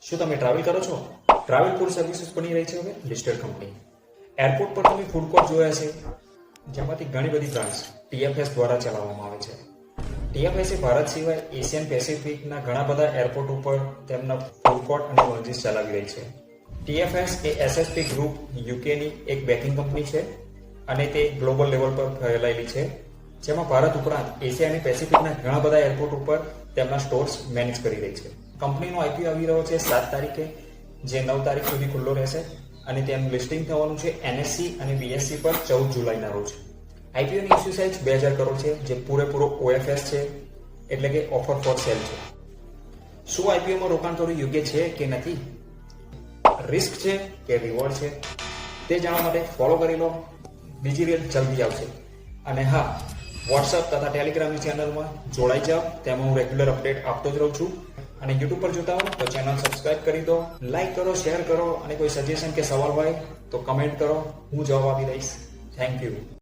શું તમે ટ્રાવેલ કરો છો? ટ્રાવેલ ફૂડ સર્વિસીસ બની રહી છે હવે લિસ્ટેડ કંપની. એરપોર્ટ પર તમે ફૂડ કોર્ટ જોયા છે, જેમાંથી ઘણી બધી બ્રાન્ડ્સ TFS દ્વારા ચલાવવામાં આવે છે. TFS એ ભારત સિવાય એશિયન પેસિફિકના ઘણા બધા એરપોર્ટ ઉપર તેમના ફૂડ કોર્ટ અને લોન્જીસ ચલાવી રહી છે. TFS એ SSP ગ્રુપ યુકેની એક બેકિંગ કંપની છે અને તે ગ્લોબલ લેવલ પર ફેલાયેલી છે, જેમાં ભારત ઉપરાંત એશિયા અને પેસિફિકના ઘણા બધા એરપોર્ટ ઉપર તેમના સ્ટોર્સ મેનેજ કરી રહી છે. કંપનીનો IPO આવી રહ્યો છે 7 તારીખે, જે 9 તારીખ સુધી ખુલ્લો રહેશે અને તેનું લિસ્ટિંગ થવાનું છે NSE અને BSE પર 14 જુલાઈના રોજ. IPO ની ઇશ્યુ સાઇઝ 2000 કરોડ છે, જે પૂરેપૂરો OFS છે, એટલે કે ઓફર ફોર સેલ છે. શું IPO માં રોકાણ કરવું યોગ્ય છે કે નથી, રિસ્ક છે કે રિવોર્ડ છે, તે જાણવા માટે ફોલો કરી લો. બીજી રીલ જલ્દી આવશે. અને હા, વોટ્સઅપ તથા ટેલિગ્રામની ચેનલમાં જોડાઈ જાઓ, તેમાં હું રેગ્યુલર અપડેટ આપતો જ રહું છું. અને યુટ્યુબ પર જોતા હો તો ચેનલ સબસ્ક્રાઇબ કરી દો, લાઈક કરો, શેર કરો અને કોઈ સજેશન કે સવાલ હોય તો કમેન્ટ કરો, હું જવાબ આપી દઈશ. Thank you.